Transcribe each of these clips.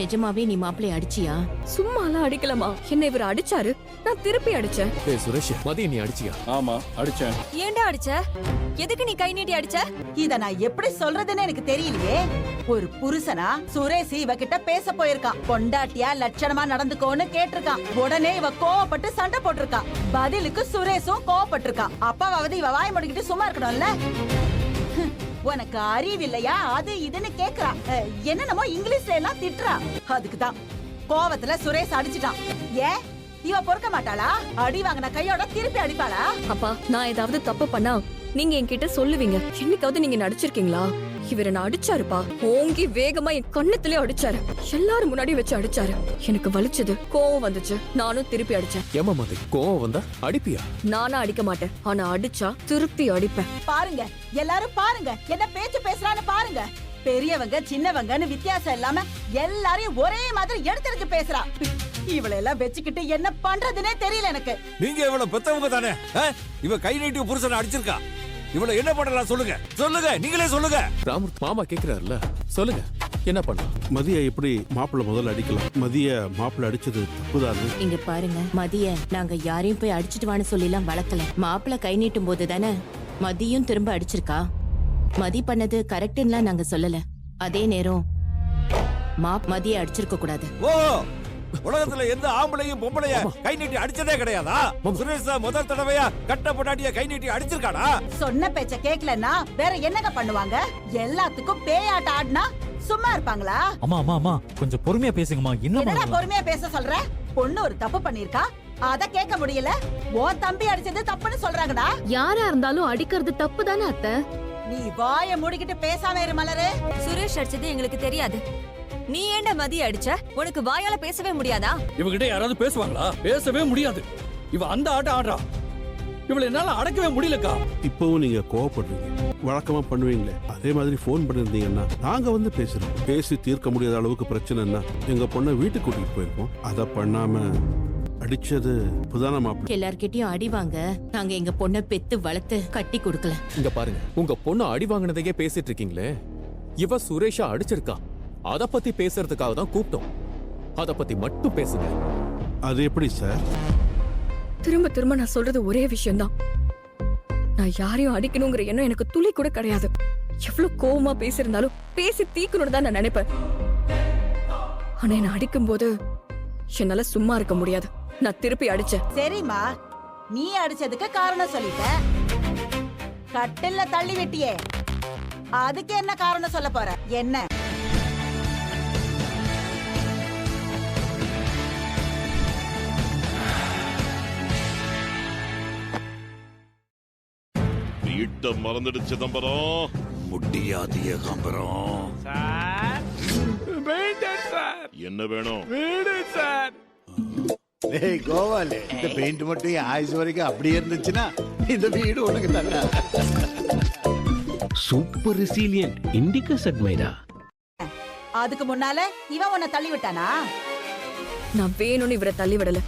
நிஜமாவே நீ மாப்பிளைய அடிச்சியா? சும்மாலாம் அடிக்கலாமா? என்ன இவர் அடிச்சாரு, நான் திருப்பி அடிச்சேன். டேய் சுரேஷ், மதிய நீ அடிச்சியா? ஆமா அடிச்சேன். ஏன்டா அடிச்ச? எதுக்கு நீ கை நீட்டி அடிச்ச? இத நான் எப்படி சொல்றதுன்னு எனக்கு தெரியலையே. ஒரு புருஷனா சுரேஷ் இவகிட்ட பேச போயிருக்கான். பொண்டாட்டியா லட்சணமா நடந்துக்கோன்னு கேட்டிருக்கான். உடனே இவ கோவப்பட்டு சண்டை போட்டிருக்கான். பதிலுக்கு சுரேஷும் கோவப்பட்டிருக்கான். அப்பாவது இவ வாய் முடிக்கிட்டு சும்மா இருக்கணும்ல. உனக்கு அறிவில்லையா அது இதுன்னு கேக்குறா. என்னென்னமோ இங்கிலீஷ்ல எல்லாம் திட்டுறா. அதுக்குதான் கோவத்துல சுரேஷ் அடிச்சிட்டான். ஏன் இவ பொறுக்க மாட்டாளா? அடி வாங்கின கையோட திருப்பி அடிப்பாளா? அப்பா, நான் ஏதாவது தப்பு பண்ணா நீங்க என்கிட்ட சொல்லுவீங்க. என்னைக்காவது நீங்க நடிச்சிருக்கீங்களா? இவர் என்ன அடிச்சாருப்பா. ஓங்கி வேகமா என் கண்ணத்திலே அடிச்சாரு. எல்லாரும் முன்னாடி வச்சு அடிச்சாரு. எனக்கு வலிச்சது, கோவம் வந்துச்சு. நானும் திருப்பி அடிச்சேன். ஏமா மதி, கோவம் வந்தா அடிப்பியா? நானா அடிக்க மாட்டேன், ஆனா அடிச்சா திருப்பி அடிப்பேன். பாருங்க, எல்லாரும் பாருங்க, என்ன பேச்சு பேசுறான்னு பாருங்க. பெரியவங்க சின்னவங்கன்னு வித்தியாசம் இல்லாம எல்லாரையும் ஒரே மாதிரி எடுத்துட்டு பேசுறா. இவளெல்லாம் வச்சுக்கிட்டு என்ன பண்றதுன்னே தெரியல எனக்கு. நீங்க இவ்வளவு பெத்தவங்க தானே? இவ கை நீட்டி புருஷனை அடிச்சிருக்கா. இவள என்ன பண்ணலாம் சொல்லுங்க, சொல்லுங்க, நீங்களே சொல்லுங்க. ராமூர்த்தி மாமா கேக்குறாருல, சொல்லுங்க என்ன பண்ணலாம்? மதிய எப்படி மாப்பிள்ள முதல்ல அடிக்கலாம்? மதிய மாப்பிள்ள அடிச்சது தப்புதானே? இங்க பாருங்க, மதிய நாங்க யாரையும் போய் அடிச்சிட்டு வான்னு சொல்லிலாம் வளர்க்கல. மாப்பிள்ள கை நீட்டும் போது தானே மதியும் திரும்ப அடிச்சிருக்கா. மதி பண்ணது கரெக்ட்னுலாம் நாங்க சொல்லல. அதே நேரம் மதிய அடிச்சிருக்க கூடாது. ஓ, உலகத்துல எந்த ஆம்பளையும் பொம்பளைய கை நீட்டி அடிச்சதே கிடையாதா? சுரேஷ் முதல் தடவையா கட்ட பொண்டாட்டிய கை நீட்டி அடிச்சிருக்கானா? சொன்ன பேச்ச கேக்கலன்னா வேற என்னங்க பண்ணுவாங்க? எல்லாத்துக்கும் பேயாட்ட ஆடினா சும்மா இருப்பாங்களா? அம்மா அம்மா அம்மா கொஞ்சம் பொறுமையா பேசுங்கம்மா. என்னடா பொறுமையா பேச சொல்ற? பொண்ணு ஒரு தப்பு பண்ணிருக்கா, அத கேட்க முடியல. உன் தம்பி அடிச்சது தப்புன்னு சொல்றாங்கடா. யாரா இருந்தாலும் அடிக்கிறது தப்பு தானே அத்தை. நீ வாய மூடிக்கிட்டு பேசாம இரு மலரு. சுரேஷ் அடிச்சது எங்களுக்கு தெரியாது. நீ ஏன்டா மதிய அடிச்ச? உனக்கு வாயால பேசவே முடியாதா? இவகிட்ட யாராவது பேசுவாங்களா? பேசவே முடியாது. இவ அந்த ஆட்டம் ஆடுறா. இவளை என்னால அடக்கவே முடியலக்கா. இப்பவும் நீங்க கோவப்படுறீங்க. வழக்கமா பண்ணுவீங்களே அதே மாதிரி போன் பண்ணிருந்தீங்கன்னா நாங்க வந்து பேசுறோம். பேசி தீர்க்க முடியாத அளவுக்கு பிரச்சனைன்னா எங்க பொண்ணை வீட்டுக்கு கூட்டிட்டு போயிருப்போம். அத பண்ணாம அடிச்சது புதான மாப்பிள்ளை. எல்லார்கிட்டயும் அடி வாங்க நாங்க எங்க பொண்ணை பெத்து வளர்த்து கட்டி கொடுக்கல. இங்க பாருங்க, உங்க பொண்ணு அடி வாங்கினதையே பேசிட்டு இருக்கீங்களே. இவ சுரேஷா அடிச்சிருக்கா, அத பத்தி பேசுறதுக்காக தான் கூப்பிட்டோம். அத பத்தி மட்டும் பேசுங்க. அது எப்படி சார்? திரும்ப திரும்ப நான் சொல்றது ஒரே விஷயம்தான். நான் யாரையும் அடிக்கணுங்கிற எண்ணம் எனக்கு துளி கூட கிடையாது. எவ்வளவு கோவமா பேசியிருந்தாலும் பேசி தீக்கணும்னு தான் நான் நினைப்பேன். ஆனா என்ன அடிக்கும் போது என்னால சும்மா இருக்க முடியாது. நான் திருப்பி அடிச்சேன். சரிம்மா, நீ அடிச்சதுக்கு காரணம் சொல்லிட்ட. கட்டில்ல தள்ளி வெட்டியே, அதுக்கு என்ன காரணம் சொல்ல போற? என்ன? வீட்டை மறந்துடு சிதம்பரம். முடியாது ஏகாம்பரம். என்ன வேணும்? டேய் கோவாலே, இந்த பெயிண்ட் மட்டும் ஆயுசு வரைக்கும் அப்படியே இருந்துச்சுன்னா இந்த வீடு உனக்கு தானே. சூப்பர் ரெசிலியன்ட் இண்டிகா சட்மைடா. அதுக்கு முன்னால இவன் உன்னை தள்ளி விட்டானா? நான் வேணும்னு இவரை தள்ளி விடல.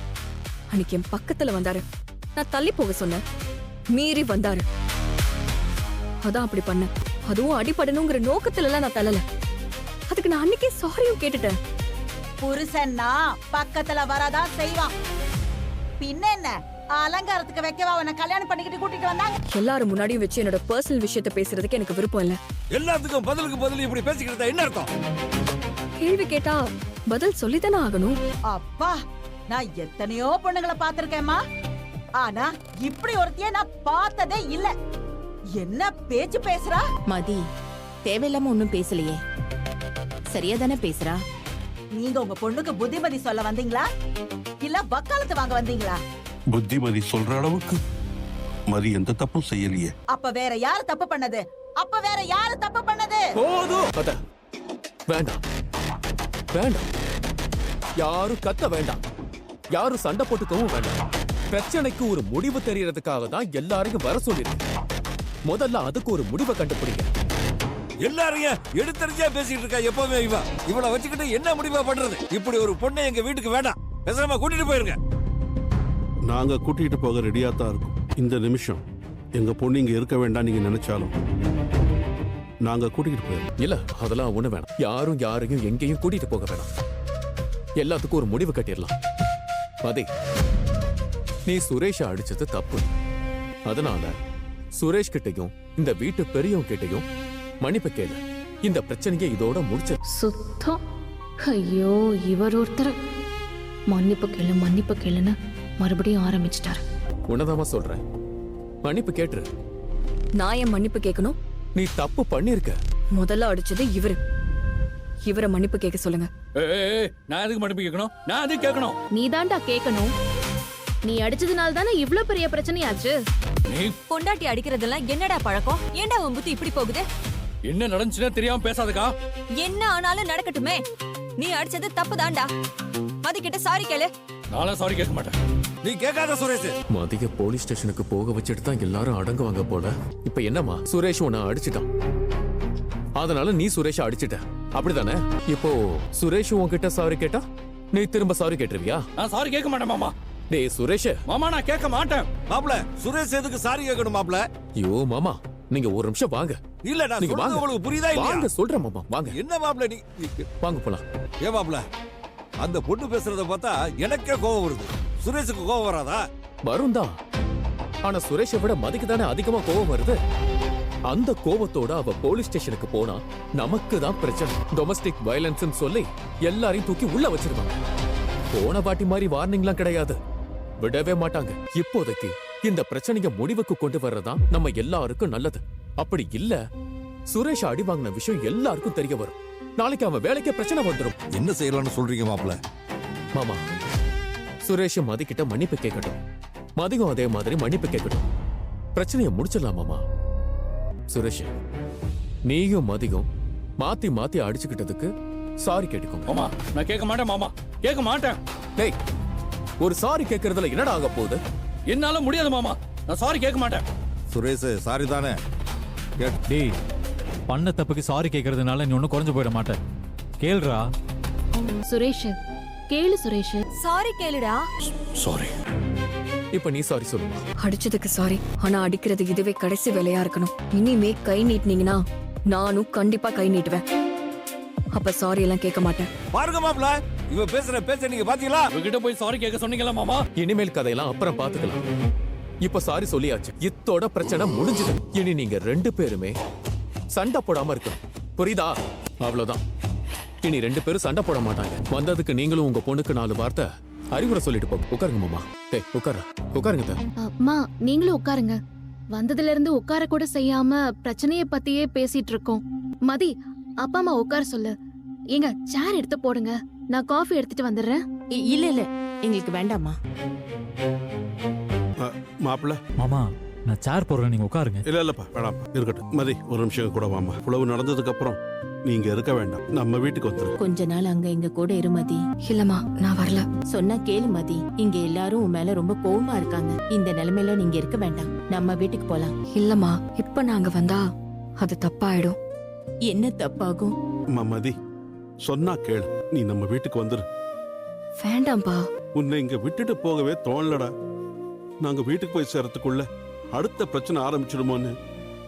அன்னைக்கு என் பக்கத்துல வந்தாரு. நான் தள்ளி போக சொன்னேன், மீறி வந்தாரு. அதான் அப்படி பண்ண. அதுவும் அடிபடணுங்கிற நோக்கத்துல எல்லாம் நான் தள்ளல. அதுக்கு நான் அன்னைக்கே சாரியும் கேட்டுட்டேன். புருஷன்னா பக்கத்துல வரதான் செய்வான். பின்ன என்ன அலங்காரத்துக்கு வைக்கவா உன்னை கல்யாணம் பண்ணிக்கிட்டு கூட்டிட்டு வந்தாங்க? எல்லாரும் முன்னாடியும் வச்சு என்னோட பர்சனல் விஷயத்தை பேசுறதுக்கு எனக்கு விருப்பம் இல்ல. எல்லாத்துக்கும் பதிலுக்கு பதில் இப்படி பேசிக்கிட்டா என்ன அர்த்தம்? கேள்வி கேட்டா பதில் சொல்லித்தானே ஆகணும். அப்பா, நான் எத்தனையோ பொண்ணுங்களை பாத்திருக்கேம்மா. ஆனா இப்படி ஒருத்திய நான் பார்த்ததே இல்ல. என்ன பேச்சு பேசுறா? மதி தேவையில்லாம ஒன்னும் பேசலையே, சரியா தானே பேசுறா. நீங்க உங்க பொண்ணுக்கு புத்திமதி சொல்ல வந்தீங்களா இல்ல வக்காலத்து வாங்க வந்தீங்களா? புத்திமதி சொல்ற அளவுக்கு மதி எந்த தப்பும் செய்யலையே. அப்ப வேற யாரு தப்பு பண்ணது? அப்ப வேற யாரு தப்பு பண்ணது? போதும் அத. வேண்டாம் வேண்டாம், யாரும் கத்த வேண்டாம், யாரும் சண்டை போட்டுக்கவும் வேண்டாம். பிரச்சனைக்கு ஒரு முடிவு தெரியறதுக்காக தான் எல்லாரையும் வர சொல்லிருக்கேன். முதல்ல அதுக்கு ஒரு முடிவை கண்டுபிடிங்க. எல்லாரையும் எடுத்தறிஞ்சா பேசிட்டு இருக்கா எப்பவுமே. இவளை வச்சுக்கிட்டு என்ன முடிவா பண்றது? இப்படி ஒரு பொண்ணை எங்க வீட்டுக்கு வேண்டாம், பேசாம கூட்டிட்டு போயிருங்க. நாங்க கூட்டிட்டு போக ரெடியா தான் இருக்கோம். இந்த நிமிஷம் எங்க பொண்ணு இங்க இருக்க வேண்டாம் நீங்க நினைச்சாலும் நாங்க கூட்டிட்டு போயிருக்கோம். இல்ல அதெல்லாம் ஒண்ணு வேணாம். யாரும் யாரையும் எங்கேயும் கூட்டிட்டு போக வேணாம். எல்லாத்துக்கும் ஒரு முடிவு கட்டிடலாம். மதி, நீ சுரேஷ அடிச்சது தப்பு. அதனால சுரேஷ் கிட்டையும் இந்த வீட்டு பெரியவங்க கிட்டையும் மன்னிப்பு கேளு. இந்த பிரச்சனையை இதோட முடிச்ச. சுத்தம். ஐயோ, இவர் ஒருத்தர் மன்னிப்பு கேளுன்னு மறுபடியும் ஆரம்பிச்சிட்டாரு. உன்னதாமா சொல்றேன், மன்னிப்பு கேட்டுரு. நான் ஏன் மன்னிப்பு கேட்கணும்? நீ தப்பு பண்ணிருக்க. முதல்ல அடிச்சது இவரை மன்னிப்பு கேட்க சொல்லுங்க. நான் எதுக்கு மன்னிப்பு கேட்கணும்? நான் எதுக்கு கேட்கணும்? நீதான்டா கேட்கணும். நீ அடிச்சதுனால தானே இவ்ளோ பெரிய பிரச்சனையாச்சு. நீ பொண்டாட்டி அடிக்கிறதெல்லாம் என்னடா பழக்கம்? ஏன்டா உன் புத்தி இப்படி போகுது? என்ன நடந்துச்சுன்னா தெரியாம பேசாதக்கா. என்ன ஆனாலும் நடக்கட்டுமே. நீ அடிச்சது தப்பு தான்டா. மதிக்கிட்ட சாரி கேளு. நானும் சாரி கேட்க மாட்டேன். நீ கேட்காத சுரேஷ். மதிய போலீஸ் ஸ்டேஷனுக்கு போக வச்சுட்டு தான் எல்லாரும் அடங்குவாங்க போல. இப்ப என்னம்மா, சுரேஷ் உன்னை அடிச்சிட்டான், அதனால நீ சுரேஷ அடிச்சிட்ட, அப்படிதானே? இப்போ சுரேஷ் உன்கிட்ட சாரி கேட்டா நீ திரும்ப சாரி கேட்டுருவியா? நான் சாரி கேட்க மாட்டேன் மாமா. டேய் சுரேஷ். மாமா, நான் கேட்க மாட்டேன். மாப்ள, சுரேஷ் எதுக்கு சாரி கேட்கணும் மாப்ள? ஐயோ மாமா, நீங்க ஒரு நிமிஷம் வாங்க. இல்ல, நான் நீங்க சொல்றது வாங்க. உங்களுக்கு புரியுதா இல்லையா? வாங்க சொல்றேன் மாமா, வாங்க. என்ன மாப்ள நீ வாங்க போலாம். ஏன் மாப்ள, அந்த பொண்ணு பேசுறத பார்த்தா எனக்கே கோவம் வருது. சுரேஷுக்கு கோவம் வராதா? வரும் தான். ஆனா சுரேஷை விட மதிக்கு தானே அதிகமா கோவம் வருது. அந்த கோவத்தோட அவ போலீஸ் ஸ்டேஷனுக்கு போனா நமக்கு தான் பிரச்சனை. டொமஸ்டிக் வயலன்ஸ் சொல்லி எல்லாரையும் தூக்கி உள்ள வச்சிருவாங்க. போன வாட்டி மாதிரி வார்னிங்லாம் கிடையாது, விடவே மாட்டாங்க. இப்போதைக்கு இந்த பிரச்சனைய முடிவுக்கு கொண்டு வர்றதா நம்ம எல்லாருக்கும் நல்லது. அப்படி இல்ல, சுரேஷ் அடி வாங்கின விஷயம் எல்லாருக்கும் தெரிய வரும். நாளைக்கு அவன் வேலைக்கே பிரச்சனை வந்துடும். என்ன செய்யலாம்னு சொல்றீங்க மாப்ள? மாமா, சுரேஷ் மதிக்கிட்ட மன்னிப்பு கேட்கட்டும், மதிகம் அதே மாதிரி மன்னிப்பு கேட்கட்டும். பிரச்சனையை முடிச்சிடலாம் மாமா. சுரேஷ், நீயும் மதிகம் மாத்தி மாத்தி அடிச்சுக்கிட்டதுக்கு சாரி கேட்டுக்கோங்க. மாமா, நான் கேட்க மாட்டேன் மாமா, கேட்க மாட்டேன். டேய், ஒரு சாரி கேட்கறதுல என்னடா ஆக போகுது? என்னால முடியாது மாமா, நான் சாரி கேட்க மாட்டேன். சுரேஷ் சாரி தானே? டேய், பண்ண தப்புக்கு சாரி கேட்கறதுனால நீ ஒன்னும் குறைஞ்சு போயிட மாட்டேன். கேளுடா சுரேஷ், கேளு சுரேஷ். சாரி கேளுடா. சாரி. இப்ப நீ சாரி சொல்லுமா. அடிச்சதுக்கு சாரி, ஆனா அடிக்கிறது இதுவே கடைசி வேலையா இருக்கணும். இனிமே கை நீட்டினீங்கன்னா நானும் கண்டிப்பா கை நீட்டுவேன். அப்ப சாரி எல்லாம் கேட்க மாட்டேன். பாருங்க மாப்ள, இவ பேசுற பேச்ச நீங்க பாத்தீங்களா? இவகிட்ட போய் சாரி கேட்க சொன்னீங்களா மாமா? இனிமேல் கதையெல்லாம் அப்புறம் பாத்துக்கலாம். இப்ப சாரி சொல்லியாச்சு, இத்தோட பிரச்சனை முடிஞ்சது. இனி நீங்க ரெண்டு பேருமே சண்டை போடாம இருக்கணும், புரியுதா? அவ்வளவுதான். இனி ரெண்டு பேரும் சண்டை போட மாட்டாங்க. வந்ததுக்கு நீங்களும் உங்க பொண்ணுக்கு 4 வார்த்தை அறிவுரை சொல்லிட்டு போங்க. உட்காருங்க மாமா. டேய் உட்காருங்க. அம்மா, நீங்களும் உட்காருங்க. வந்ததுல இருந்து உட்கார கூட செய்யாம பிரச்சனைய பத்தியே பேசிட்டு இருக்கோம். மதி, அப்பா அம்மா உட்கார சொல்லு. ஏங்க, சேர் எடுத்து போடுங்க, நான் காஃபி எடுத்துட்டு வந்துடுறேன். இல்ல இல்ல, எங்களுக்கு வேண்டாமா. மாப்பிள்ள. மாமா, நான் சேர் போடுறேன், நீங்க உட்காருங்க. இல்லப்பா, வேணாம், இருக்கட்டும். மதி, ஒரு நிமிஷம் கூட வாமா. உழவு நடந்ததுக்கு அப்புறம் நீங்க இருக்க வேண்டாம், நம்ம வீட்டுக்கு வந்துரு. கொஞ்ச நாள் அங்க எங்க கூட இரு மதி. இல்லம்மா, நான் வரல. சொன்னா கேளு மதி. இங்க எல்லாரும் உன் மேல ரொம்ப கோவமா இருக்காங்க. இந்த நிலைமையில நீங்க இருக்க வேண்டாம், நம்ம வீட்டுக்கு போலாம். இல்லம்மா, இப்ப நாங்க வந்தா அது தப்பாயிடும். என்ன தப்பாகும்? மதி, சொன்னா கேளு, நீ நம்ம வீட்டுக்கு வந்துரு. வேண்டாம்பா. உன்னை இங்க விட்டுட்டு போகவே தோணலடா. நாங்க வீட்டுக்கு போய் சேர்றதுக்குள்ள அடுத்த பிரச்சனை ஆரம்பிச்சிடுமோன்னு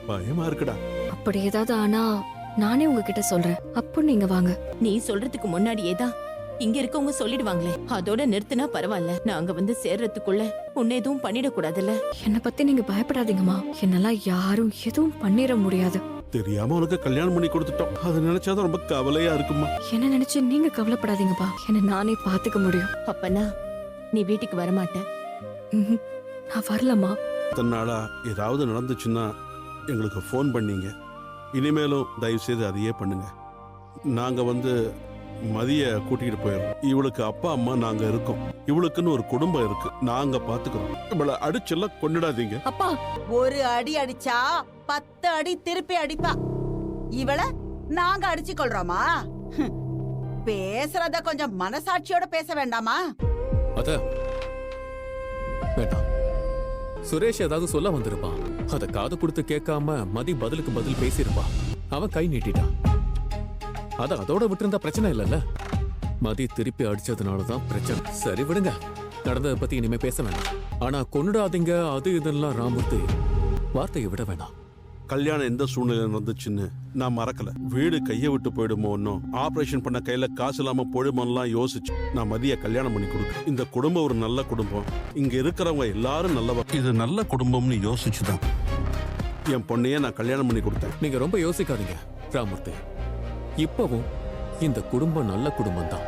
பயமா இருக்குடா. அப்படி ஏதாவது ஆனா நானே உங்ககிட்ட சொல்றேன், அப்போ நீங்க வாங்க. நீ சொல்றதுக்கு முன்னாடியே தான் இங்க இருக்கவங்க சொல்லிடுவாங்களே, அதோட நிறுத்தினா பரவாயில்ல. நாங்க வந்து சேர்றதுக்குள்ள உன்னை எதுவும் பண்ணிடக்கூடாதுல்ல. என்ன பத்தி நீங்க பயப்படாதீங்கம்மா, என்னெல்லாம் யாரும் எதுவும் பண்ணிட முடியாது. தெரியாம உனக்கு கல்யாணம் பண்ணி கொடுத்துட்டோம், அது நினைச்சாதான் ரொம்ப கவலையா இருக்குமா. என்ன நினைச்சு நீங்க கவலைப்படாதீங்கப்பா, என்ன நானே பாத்துக்க முடியும். அப்பனா நீ வீட்டுக்கு வரமாட்ட? நான் வரலம்மா. தன்னாலா ஏதாவது நடந்துச்சுன்னா எங்களுக்கு ஃபோன் பண்ணீங்க. இனிமேலும் தயவு செய்து அதையே பண்ணுங்க. நாங்க வந்து மதிய கூட்டிகிட்டு போயிடும். இவளுக்கு அப்பா அம்மா நாங்க இருக்கோம், இவளுக்குன்னு ஒரு குடும்பம் இருக்கு, நாங்க பாத்துக்கிறோம். இவளை அடிச்செல்லாம் கொண்டுடாதீங்க. அப்பா, ஒரு அடி அடிச்சா 10 அடி திருப்பி அடிப்பா. இவள நாங்க அடிச்சு கொள்றோமா? பேசுறத கொஞ்சம் மனசாட்சியோட பேச வேண்டாமா? அத வேண்டாம். சுரேஷ் ஏதாவது சொல்ல வந்திருப்பான், அத காது கொடுத்து கேட்காம மதி பதிலுக்கு பதில் பேசியிருப்பா. அவன் கை நீட்டிட்டான், அத அதோட விட்டுருந்தா பிரச்சனை இல்லைல்ல. மதி திருப்பி அடிச்சதுனாலதான் பிரச்சனை. சரி விடுங்க, நடந்ததை பத்தி இனிமே பேச வேண்டாம். ஆனா கொன்னுடாதீங்க அது இதெல்லாம் ராமூர்த்தி வார்த்தையை விட வேண்டாம். கல்யாணம் எந்த சூழ்நிலை நடந்துச்சுன்னு நான் மறக்கல. வீடு கையை விட்டு போயிடுமோன்னு, ஆபரேஷன் பண்ண கையில காசு இல்லாம போயிடுமோலாம் யோசிச்சு நான் மதிய கல்யாணம் பண்ணி கொடுக்க. இந்த குடும்பம் ஒரு நல்ல குடும்பம், இங்க இருக்கிறவங்க எல்லாரும் நல்லவங்க, இது நல்ல குடும்பம்னு யோசிச்சுதான் என் பொண்ணையே நான் கல்யாணம் பண்ணி கொடுத்தேன். நீங்க ரொம்ப யோசிக்காதீங்க ராமூர்த்தி. இப்பவும் இந்த குடும்பம் நல்ல குடும்பம் தான்.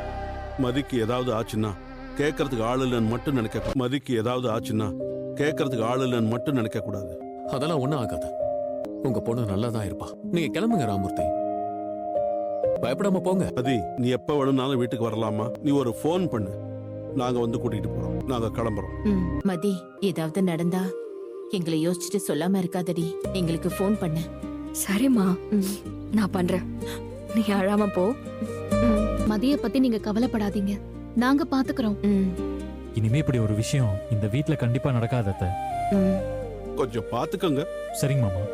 மதிக்கு ஏதாவது ஆச்சுன்னா கேட்கறதுக்கு ஆள் இல்லைன்னு மட்டும் நினைக்க. மதிக்கு ஏதாவது ஆச்சுன்னா கேட்கறதுக்கு ஆள் இல்லைன்னு மட்டும் நினைக்க கூடாது. அதெல்லாம் ஒண்ணும் ஆகாது. உங்க பொண்ணு நல்லா தான் இருப்பா. நீங்க கிளம்புங்க ராமூர்த்தி, பயப்படாம போங்க. மதி, நீ எப்ப வேணும்னாலும் வீட்டுக்கு வரலாமா? நீ ஒரு ஃபோன் பண்ணு, நாங்க வந்து கூட்டிட்டு போறோம். நாங்க கிளம்புறோம். மதி, ஏதாவது நடந்தா எங்களை யோசிச்சுட்டு சொல்லாம இருக்காதடி, எங்களுக்கு ஃபோன் பண்ண. சரிம்மா, நான் பண்றேன். நீ அழாம போ. மதிய பத்தி நீங்க கவலைப்படாதீங்க, நாங்க பாத்துக்கிறோம். இனிமே இப்படி ஒரு விஷயம் இந்த வீட்ல கண்டிப்பா நடக்காத அத்தை. கொஞ்சம் பாத்துக்கோங்க. சரிங்க மாமா,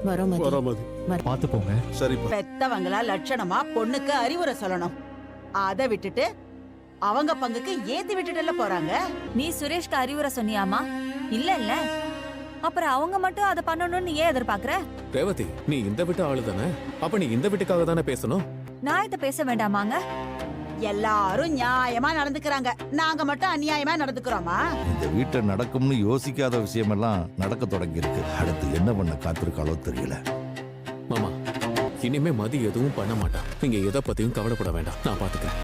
வரோம் மதி. வரோம் மதி. பாத்து போங்க. சரிப்பா. பெத்தவங்களா லட்சணமா பொண்ணுக்கு அறிவுரை சொல்லணும். அதை விட்டுட்டு அவங்க பங்குக்கு ஏத்தி விட்டுட்டுல போறாங்க. நீ சுரேஷ்க்கு அறிவுரை சொன்னியாமா? இல்ல அப்புறம் அவங்க மட்டும் அதை பண்ணணும்னு ஏன் எதிர்பார்க்கற? ரேவதி, நீ இந்த வீட்டு ஆளு தானே, அப்ப நீ இந்த வீட்டுக்காக தானே பேசணும். நான் இதை பேச வேண்டாமாங்க? எல்லாரும் நியாயமா நடந்துக்கிறாங்க, நாங்க மட்டும் அநியாயமா நடந்துக்கிறோமா? இந்த வீட்டை நடக்கும்னு யோசிக்காத விஷயமெல்லாம் நடக்க தொடங்கி இருக்கு. அடுத்து என்ன பண்ண காத்திருக்காளோ தெரியல. மாமா, இனிமே மதி எதுவும் பண்ண மாட்டா. நீங்க எதை பத்தியும் கவலைப்பட வேண்டாம், நான் பாத்துக்கிறேன்.